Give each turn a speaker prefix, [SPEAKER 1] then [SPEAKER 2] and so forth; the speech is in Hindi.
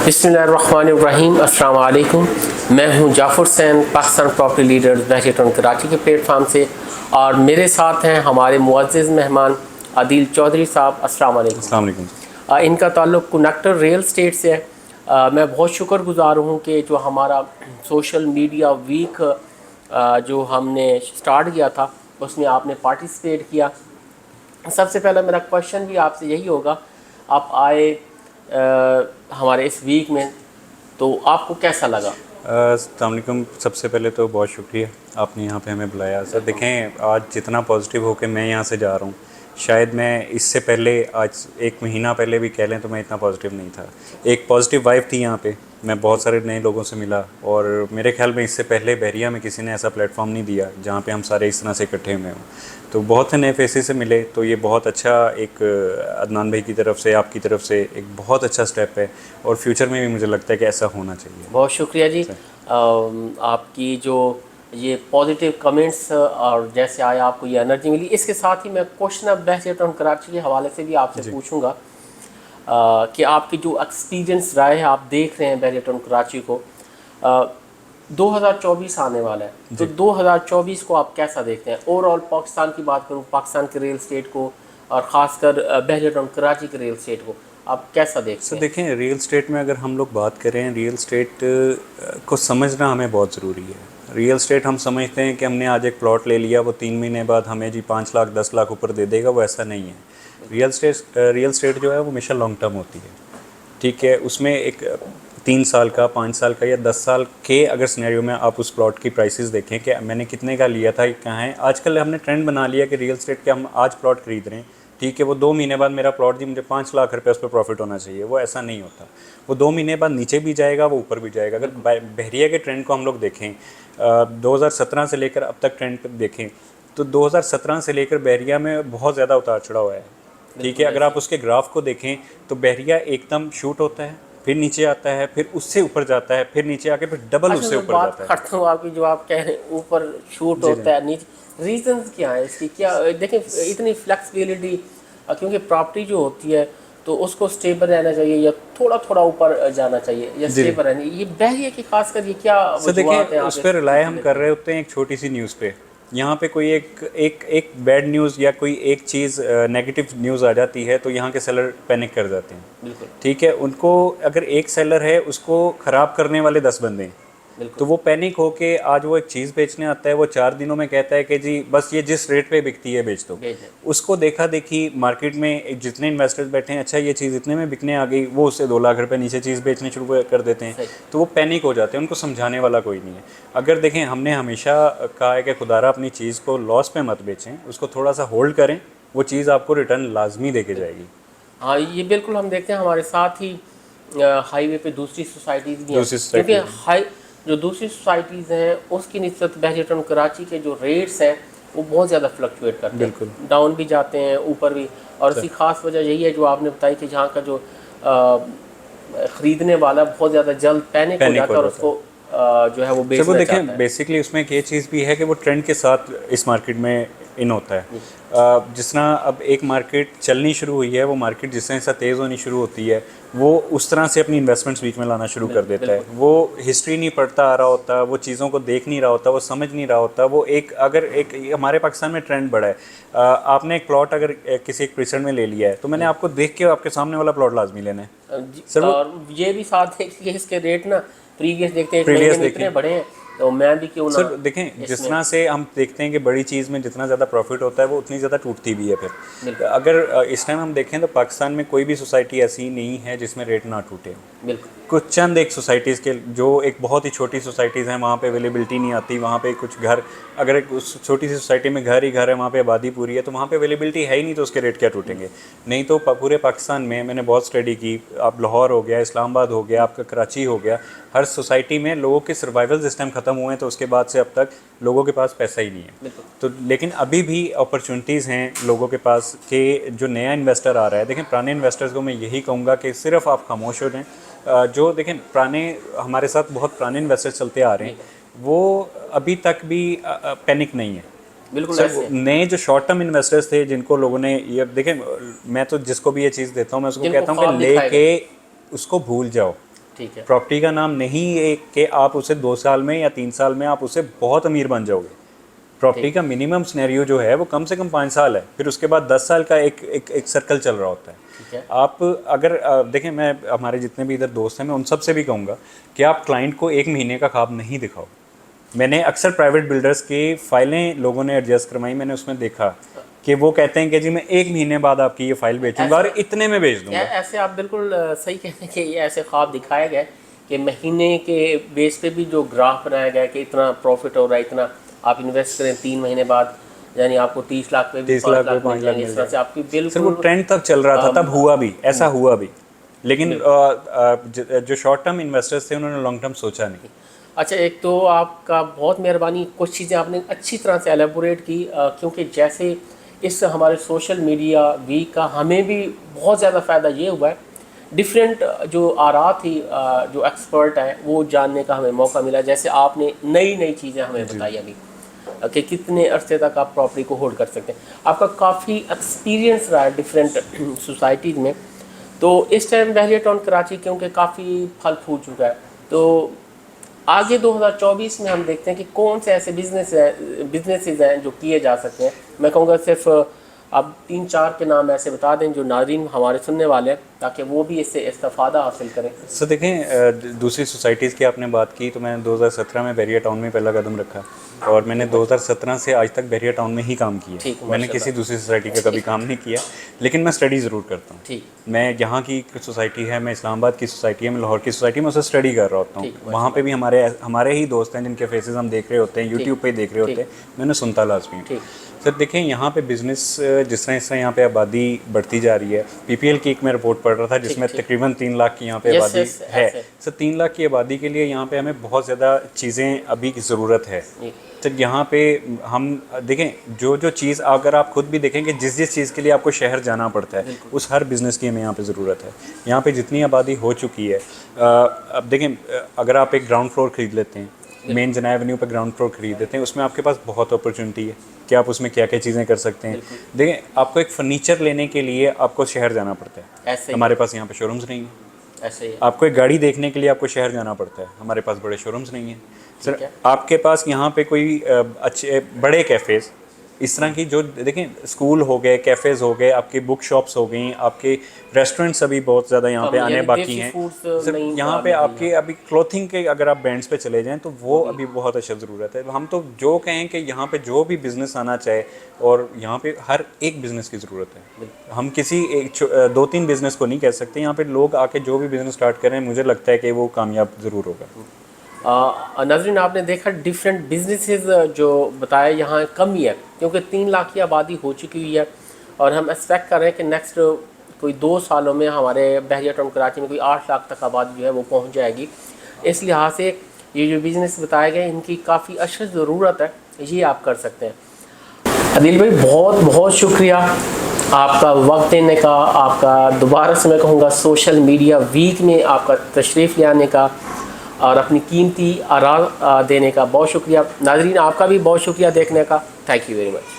[SPEAKER 1] बिस्मिल्लाहिर्रहमानिर्रहीम। अस्सलाम वालेकुम। मैं हूं जाफ़र हुसैन, पाकिस्तान प्रॉपर्टी लीडर्स बैचेटन कराची के प्लेटफार्म से, और मेरे साथ हैं हमारे मुअज़्ज़िज़ मेहमान आदिल चौधरी साहब। अस्सलाम वालेकुम।
[SPEAKER 2] अस्सलाम वालेकुम।
[SPEAKER 1] इनका ताल्लुक़ कनेक्टर रियल स्टेट से है। मैं बहुत शुक्रगुज़ार हूं कि जो हमारा सोशल मीडिया वीक जो हमने स्टार्ट किया था उसमें आपने पार्टिसिपेट किया। सबसे पहला मेरा क्वेश्चन भी आपसे यही होगा, आप आए हमारे इस वीक में, तो आपको कैसा लगा?
[SPEAKER 2] अस्सलाम वालेकुम। सबसे पहले तो बहुत शुक्रिया आपने यहाँ पे हमें बुलाया। सर देखें, आज जितना पॉजिटिव होकर मैं यहाँ से जा रहा हूँ, शायद मैं इससे पहले आज एक महीना पहले भी कह लें तो मैं इतना पॉजिटिव नहीं था। एक पॉजिटिव वाइब थी यहाँ पे, मैं बहुत सारे नए लोगों से मिला, और मेरे ख्याल में इससे पहले बहरिया में किसी ने ऐसा प्लेटफॉर्म नहीं दिया जहाँ पे हम सारे इस तरह से इकट्ठे हुए हों। तो बहुत से नए फेसेस से मिले, तो ये बहुत अच्छा एक अदनान भाई की तरफ से, आपकी तरफ से एक बहुत अच्छा स्टेप है, और फ्यूचर में भी मुझे लगता है कि ऐसा होना चाहिए।
[SPEAKER 1] बहुत शुक्रिया जी। आपकी जो ये पॉजिटिव कमेंट्स और जैसे आया आपको ये एनर्जी मिली, इसके साथ ही मैं क्वेश्चन अब बैचेटन कराची के हवाले से भी आपसे पूछूंगा कि आपकी जो एक्सपीरियंस रहा है, आप देख रहे हैं बैचेटन कराची को, 2024 आने वाला है, तो 2024 को आप कैसा देखते हैं? ओवरऑल पाकिस्तान की बात करूं, पाकिस्तान के रियल स्टेट को और ख़ासकर बैचेटन कराची के रियल स्टेट को आप कैसा देखते हैं?
[SPEAKER 2] देखें, रियल स्टेट में अगर हम लोग बात करें, रियल स्टेट को समझना हमें बहुत ज़रूरी है। रियल स्टेट हम समझते हैं कि हमने आज एक प्लॉट ले लिया, वो 3 महीने बाद हमें जी 5 लाख 10 लाख ऊपर दे देगा, वो ऐसा नहीं है। रियल स्टेट जो है वो हमेशा लॉन्ग टर्म होती है, ठीक है। उसमें एक 3 साल का, 5 साल का या 10 साल के अगर सिनेरियो में आप उस प्लॉट की प्राइसेस देखें कि मैंने कितने का लिया था, कहाँ है। आजकल हमने ट्रेंड बना लिया कि रियल स्टेट के हम आज प्लॉट खरीद रहे हैं, ठीक है, वो 2 महीने बाद मेरा प्लॉट जी मुझे 5 लाख रुपये उस पर प्रॉफिट होना चाहिए, वो ऐसा नहीं होता। वो 2 महीने बाद नीचे भी जाएगा, वो ऊपर भी जाएगा। अगर बहरिया के ट्रेंड को हम लोग देखें, 2017 से लेकर अब तक ट्रेंड देखें, तो 2017 से लेकर बहरिया में बहुत ज़्यादा उतार चढ़ाव है, ठीक है। अगर आप उसके ग्राफ को देखें तो बहरिया एकदम शूट होता है, फिर नीचे आता है, फिर उससे ऊपर जाता है, फिर नीचे आके फिर डबल उससे ऊपर जाता है।
[SPEAKER 1] करता हूँ आपकी, जो आप कह रहे हैं ऊपर शूट होता है, नीचे रीजंस क्या है इसकी? क्या देखें इतनी फ्लेक्सिबिलिटी, क्योंकि प्रॉपर्टी जो होती है तो उसको स्टेबल रहना चाहिए या थोड़ा थोड़ा ऊपर जाना चाहिए या स्टेबल रहना, ये बहरिया की खासकर ये क्या वजूहात है?
[SPEAKER 2] उस पर रिलाय हम कर रहे होते हैं एक छोटी सी न्यूज़ पे। यहाँ पे कोई एक बैड न्यूज़ या कोई एक चीज़ नेगेटिव न्यूज़ आ जाती है तो यहाँ के सेलर पैनिक कर जाते हैं,
[SPEAKER 1] बिल्कुल,
[SPEAKER 2] ठीक है। उनको अगर एक सेलर है, उसको ख़राब करने वाले 10 बंदे हैं, तो वो पैनिक होके आज वो एक चीज़ बेचने आता है, वो 4 दिनों में कहता है कि जी बस ये जिस रेट पे बिकती है बेच दो। उसको देखा देखी मार्केट में जितने इन्वेस्टर्स बैठे हैं, अच्छा ये चीज़ इतने में बिकने आ गई, वो उससे 2 लाख रुपए नीचे चीज़ बेचनी शुरू कर देते हैं, तो वो पैनिक हो जाते हैं। उनको समझाने वाला कोई नहीं है। अगर देखें, हमने हमेशा कहा है कि खुदारा अपनी चीज़ को लॉस पे मत बेचें, उसको थोड़ा सा होल्ड करें, वो चीज़ आपको रिटर्न लाजमी दे के जाएगी।
[SPEAKER 1] हाँ, ये बिल्कुल हम देखते हैं हमारे साथ ही हाईवे पे दूसरी सोसाइटीज़ भी हैं, क्योंकि जो दूसरी सोसाइटीज़ हैं उसकी निस्बत बैचेटन कराची के जो रेट्स हैं वो बहुत ज़्यादा फ्लक्चुएट करते हैं, डाउन भी जाते हैं, ऊपर भी। और इसकी ख़ास वजह यही है जो आपने बताई कि जहाँ का जो ख़रीदने वाला बहुत ज़्यादा जल्द पैनिक हो जाता है और उसको जो है वो बेचना चाहता है।
[SPEAKER 2] बेसिकली उसमें एक ये चीज़ भी है कि वो ट्रेंड के साथ इस मार्केट में इन होता है। जिस तरह अब एक मार्केट चलनी शुरू हुई है, वो मार्केट जिस तरह तेज़ होनी शुरू होती है, वो उस तरह से अपनी इन्वेस्टमेंट्स बीच में लाना शुरू कर देता है। वो हिस्ट्री नहीं पढ़ता आ रहा होता, वो चीज़ों को देख नहीं रहा होता, वो समझ नहीं रहा होता। वो एक हमारे पाकिस्तान में ट्रेंड बड़ा है, आपने एक प्लॉट अगर किसी एक प्रीसेंट में ले लिया है तो मैंने आपको देख के आपके सामने वाला प्लॉट लाजमी लेना है
[SPEAKER 1] सर। और ये भी साथ है कि इसके रेट ना प्रीवियस देखते हैं, इतने बड़े हैं, तो मैं भी क्यों ना।
[SPEAKER 2] सर देखें, जिस तरह से हम देखते हैं कि बड़ी चीज़ में जितना ज़्यादा प्रॉफिट होता है वो उतनी ज़्यादा टूटती भी है। फिर अगर इस टाइम हम देखें तो पाकिस्तान में कोई भी सोसाइटी ऐसी नहीं है जिसमें रेट ना टूटे।
[SPEAKER 1] बिल्कुल,
[SPEAKER 2] कुछ चंद एक सोसाइटीज़ के जो एक बहुत ही छोटी सोसाइटीज़ हैं, वहाँ पे अवेलेबिलिटी नहीं आती, वहाँ पे कुछ घर, अगर एक उस छोटी सी सोसाइटी में घर ही घर है, वहाँ पे आबादी पूरी है, तो वहाँ पे अवेलेबिलिटी है ही नहीं, तो उसके रेट क्या टूटेंगे? नहीं तो पूरे पाकिस्तान में मैंने बहुत स्टडी की, आप लाहौर हो गया, इस्लामाबाद हो गया, आपका कराची हो गया, हर सोसाइटी में लोगों के सर्वाइवल सिस्टम ख़त्म हुए हैं, तो उसके बाद से अब तक लोगों के पास पैसा ही नहीं है। तो लेकिन अभी भी अपॉर्चुनिटीज़ हैं लोगों के पास कि जो नया इन्वेस्टर आ रहा है। देखें, पुराने इन्वेस्टर्स को मैं यही कहूँगा कि सिर्फ आप खामोश हो जाएं। जो देखें, पुराने हमारे साथ बहुत पुराने इन्वेस्टर्स चलते आ रहे हैं, वो अभी तक भी पैनिक नहीं है।
[SPEAKER 1] बिल्कुल
[SPEAKER 2] सर, नए जो शॉर्ट टर्म इन्वेस्टर्स थे जिनको लोगों ने ये देखें, मैं तो जिसको भी ये चीज़ देता हूँ मैं उसको कहता हूँ कि लेके उसको भूल जाओ,
[SPEAKER 1] ठीक है।
[SPEAKER 2] प्रॉपर्टी का नाम नहीं है कि आप उसे 2 साल में या 3 साल में आप उसे बहुत अमीर बन जाओगे। प्रॉपर्टी का मिनिमम सिनेरियो जो है वो कम से कम 5 साल है, फिर उसके बाद 10 साल का एक सर्कल चल रहा होता है।
[SPEAKER 1] ठीक है।
[SPEAKER 2] आप अगर देखें, मैं हमारे जितने भी इधर दोस्त हैं मैं उन सब से भी कहूँगा कि आप क्लाइंट को 1 महीने का ख्वाब नहीं दिखाओ। मैंने अक्सर प्राइवेट बिल्डर्स की फाइलें लोगों ने एडजस्ट करवाई, मैंने उसमें देखा कि वो कहते हैं कि जी मैं 1 महीने बाद आपकी ये फाइल बेचूंगा और इतने में बेच दूंगा।
[SPEAKER 1] ऐसे आप बिल्कुल सही कहते हैं कि ये ऐसे ख्वाब दिखाए गए कि महीने के बेस पे भी जो ग्राफ बनाया गया कि इतना प्रॉफिट हो रहा है, इतना आप इन्वेस्ट करें 3 महीने बाद यानी आपको 30 लाख पे भी
[SPEAKER 2] 30 लाख पे 5 लाख
[SPEAKER 1] इस तरह से आपकी
[SPEAKER 2] सिर्फ वो
[SPEAKER 1] बिल्कुल
[SPEAKER 2] ट्रेंड तक चल रहा था, तब हुआ भी ऐसा हुआ भी, लेकिन जो शॉर्ट टर्म इन्वेस्टर्स थे उन्होंने लॉन्ग टर्म सोचा नहीं।
[SPEAKER 1] अच्छा, एक तो आपका बहुत मेहरबानी, कुछ चीज़ें आपने अच्छी तरह से एलेबोरेट की, क्योंकि जैसे इस हमारे सोशल मीडिया वीक का हमें भी बहुत ज़्यादा फ़ायदा ये हुआ है, डिफरेंट जो आरा थी, जो एक्सपर्ट हैं वो जानने का हमें मौका मिला। जैसे आपने नई नई चीज़ें हमें बताई अभी कि कितने अरसे तक आप प्रॉपर्टी को होल्ड कर सकते हैं। आपका काफ़ी एक्सपीरियंस रहा है डिफरेंट सोसाइटीज़ में। तो इस टाइम बहरिया टाउन कराची क्योंकि काफ़ी फल फूल चुका है, तो आगे 2024 में हम देखते हैं कि कौन से ऐसे बिजनेसेस हैं जो किए जा सकते हैं। मैं कहूँगा सिर्फ आप 3-4 के नाम ऐसे बता दें जो नाज़रीन हमारे सुनने वाले हैं, ताकि वो भी इससे इस्तेफादा हासिल करें।
[SPEAKER 2] सर देखें, दूसरी सोसाइटीज़ की आपने बात की तो मैंने 2017 में बहरिया टाउन में पहला कदम रखा और मैंने 2017 से आज तक बहरिया टाउन में ही काम किया। मैंने किसी दूसरी सोसाइटी का कभी काम नहीं किया, लेकिन मैं स्टडी ज़रूर करता हूँ।
[SPEAKER 1] ठीक,
[SPEAKER 2] मैं यहाँ की सोसाइटी है, मैं इस्लामाबाद की सोसाइटी है, मैं लाहौर की सोसाइटी में उसे स्टडी कर रहा होता हूँ। वहाँ पे भी हमारे ही दोस्त हैं जिनके फेसेस हम देख रहे होते हैं, यूट्यूब पे देख रहे होते हैं, मैंने सुनता लाजमी हूँ। सर देखें, यहाँ पे बिज़नेस जिस तरह यहाँ पे आबादी बढ़ती जा रही है, PPL की एक मैं रिपोर्ट पढ़ रहा था जिसमें तकरीबन 3 लाख की यहाँ पे आबादी है। सर 3 लाख की आबादी के लिए यहाँ पे हमें बहुत ज़्यादा चीज़ें अभी की ज़रूरत है। तो यहाँ पे हम देखें, जो चीज़ अगर आप खुद भी देखें कि जिस चीज़ के लिए आपको शहर जाना पड़ता है, उस हर बिज़नेस की हमें यहाँ पे ज़रूरत है। यहाँ पे जितनी आबादी हो चुकी है, अब देखें, अगर आप एक ग्राउंड फ्लोर ख़रीद लेते हैं, मेन जना एवेन्यू पर ग्राउंड फ्लोर खरीद देते हैं, उसमें आपके पास बहुत अपॉर्चुनिटी है कि आप उसमें क्या क्या चीज़ें कर सकते हैं। देखें, आपको एक फर्नीचर लेने के लिए आपको शहर जाना पड़ता है,
[SPEAKER 1] ऐसे
[SPEAKER 2] हमारे पास यहाँ पे शोरूम्स नहीं है।
[SPEAKER 1] ऐसे ही
[SPEAKER 2] आपको एक गाड़ी देखने के लिए आपको शहर जाना पड़ता है, हमारे पास बड़े शोरूम्स नहीं हैं। सर आपके पास यहाँ पे कोई अच्छे बड़े कैफ़ेज़ इस तरह की जो देखें, स्कूल हो गए, कैफ़ेज़ हो गए, आपकी बुक शॉप्स हो गई, आपके रेस्टोरेंट्स अभी बहुत ज़्यादा यहाँ पे आने बाकी हैं। सर यहाँ पे आपके अभी क्लोथिंग के अगर आप ब्रांड्स पे चले जाएं तो वो अभी बहुत अच्छा ज़रूरत है। हम तो जो कहें कि यहाँ पे जो भी बिज़नेस आना चाहे, और यहाँ पे हर एक बिज़नेस की ज़रूरत है। हम किसी 2-3 बिज़नेस को नहीं कह सकते, यहाँ पे लोग आके जो भी बिज़नेस स्टार्ट करें, मुझे लगता है कि वो कामयाब ज़रूर होगा।
[SPEAKER 1] नाज़रीन, आपने देखा डिफरेंट बिजनेसेस जो बताया यहाँ कम ही है, क्योंकि 3 लाख की आबादी हो चुकी हुई है और हम एक्सपेक्ट कर रहे हैं कि नेक्स्ट कोई 2 सालों में हमारे बहरिया टाउन कराची में कोई 8 लाख तक आबादी जो है वो पहुँच जाएगी। इस लिहाज से ये जो बिज़नेस बताए गए इनकी काफ़ी अशद ज़रूरत है, ये आप कर सकते हैं। आदिल भाई, बहुत बहुत शुक्रिया आपका वक्त देने का, आपका दोबारा से मैं कहूँगा सोशल मीडिया वीक में आपका तशरीफ़ ले आने का और अपनी कीमती आरा देने का बहुत शुक्रिया। नाज़रीन, आपका भी बहुत शुक्रिया देखने का। Thank you very much.